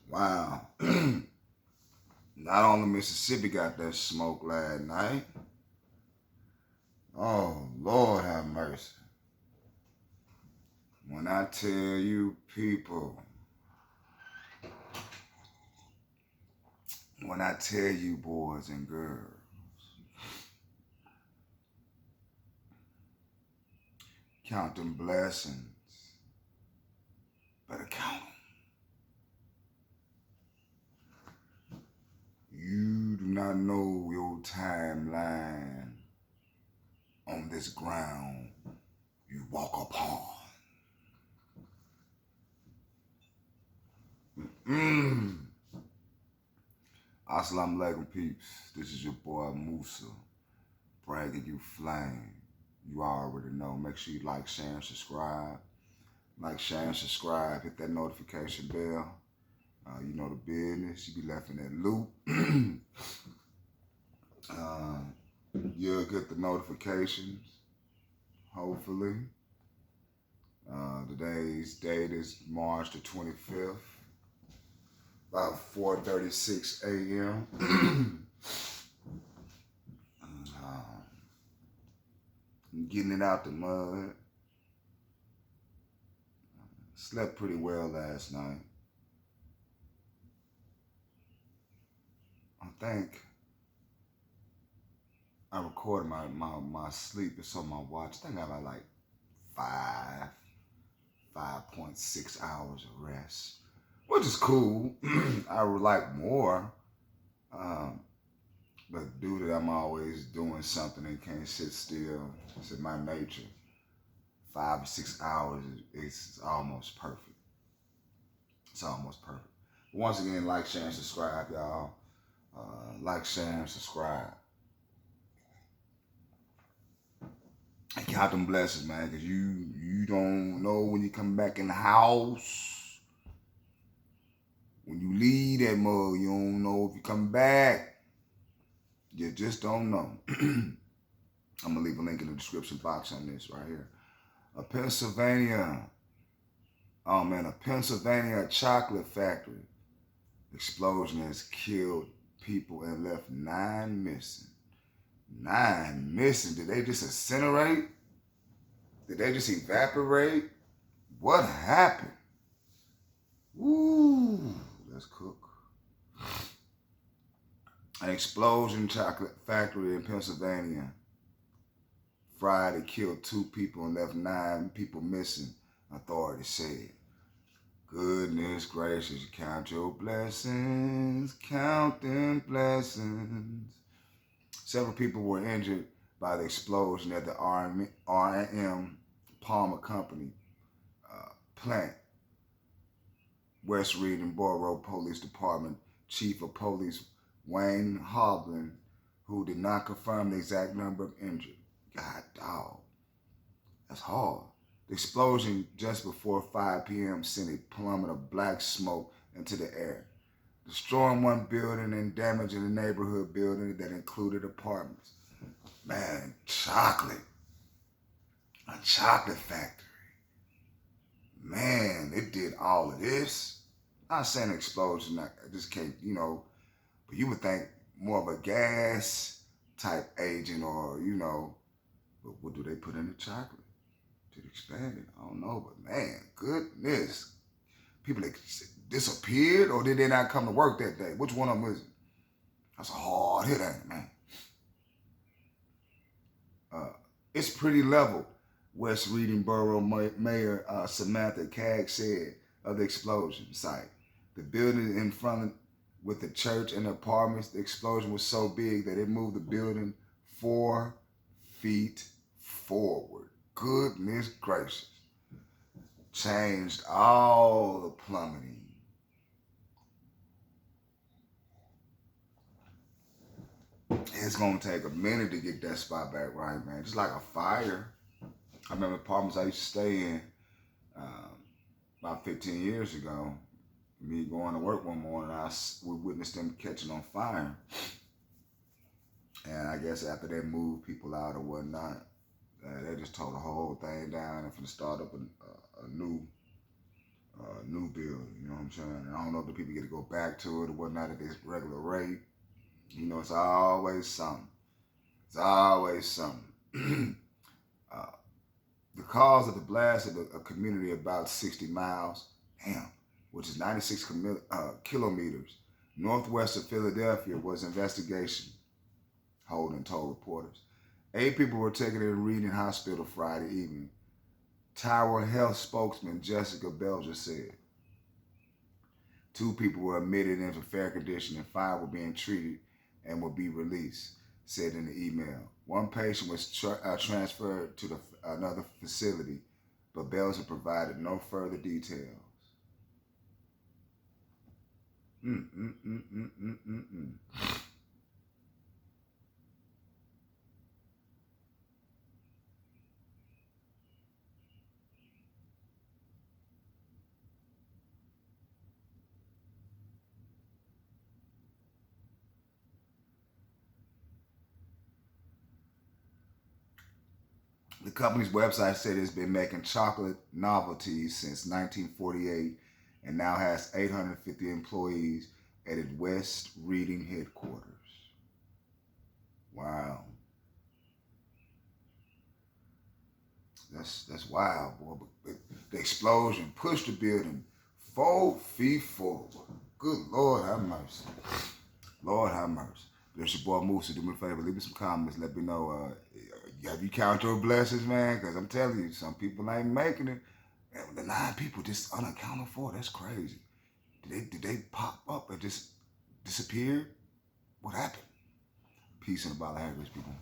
Wow. Not only Mississippi got that smoke last night. Oh, Lord have mercy. When I tell you people, when I tell you boys and girls, count them blessings, better count them. You do not know your timeline on this ground you walk upon. Assalamu alaikum peeps. This is your boy Musa, bragging you flame. You already know. Make sure you like, share, and subscribe. Like, share, and subscribe. Hit that notification bell. You know the business. You be left in that loop. You'll get the notifications, hopefully. Today's date is March the 25th, about 4:36 a.m. Getting it out the mud. Slept pretty well last night. I think I recorded my sleep. It's on my watch. I think I had like 5.6 hours of rest, which is cool. I would like more, but due to I'm always doing something and can't sit still, it's in my nature. 5 or 6 hours is almost perfect. It's almost perfect. But once again, like, share, and subscribe, y'all. Like, share, and subscribe. And count them blessings, man, because you don't know when you come back in the house. When you leave that mug, you don't know if you come back. You just don't know. I'm going to leave a link in the description box on this right here. A Pennsylvania chocolate factory explosion has killed people and left 9 missing. 9 missing. Did they just incinerate? Did they just evaporate? What happened? Ooh, let's cook. An explosion chocolate factory in Pennsylvania Friday killed 2 people and left 9 people missing, authorities said. Goodness gracious, count your blessings, count them blessings. Several people were injured by the explosion at the R&M Palmer Company plant. West Reading Borough Police Department Chief of Police Wayne Hoblin, who did not confirm the exact number of injured. God dog, that's hard. The explosion just before 5 p.m. sent a plummet of black smoke into the air, destroying one building and damaging a neighborhood building that included apartments. Man, chocolate. A chocolate factory. Man, it did all of this. I'm not saying explosion, I just can't, but you would think more of a gas type agent or, but what do they put in the chocolate to expand it? I don't know, but man, goodness. People that disappeared, or did they not come to work that day? Which one of them is it? That's a hard hit, ain't it, man? It's pretty level, West Reading Borough Mayor Samantha Cagg said of the explosion site. The building in front with the church and the apartments, the explosion was so big that it moved the building 4 feet forward. Goodness gracious. Changed all the plummeting. It's going to take a minute to get that spot back right, man. Just like a fire. I remember apartments I used to stay in about 15 years ago. Me going to work one morning, we witnessed them catching on fire. And I guess after they moved people out or whatnot, they just tore the whole thing down and finna start up a new new building. You know what I'm saying? And I don't know if the people get to go back to it or whatnot at this regular rate. You know, it's always something. It's always something. uh, the cause of the blast of a community about 60 miles, damn, which is 96 kilometers northwest of Philadelphia, was investigation. Holden told reporters. 8 people were taken to the Reading Hospital Friday evening. Tower Health spokesman Jessica Belger said 2 people were admitted into fair condition and 5 were being treated and will be released, said in the email. 1 patient was transferred to another facility, but Belger provided no further details. The company's website said it's been making chocolate novelties since 1948 and now has 850 employees at its West Reading headquarters. Wow. That's wild, boy. But the explosion pushed the building 4 feet forward. Good Lord have mercy. Lord have mercy. There's your boy Moose. Do me a favor, leave me some comments. Let me know. Have you counted your blessings, man? Because I'm telling you, some people ain't making it. And the 9 people just unaccounted for. That's crazy. Did they pop up and just disappear? What happened? Peace and about language, people.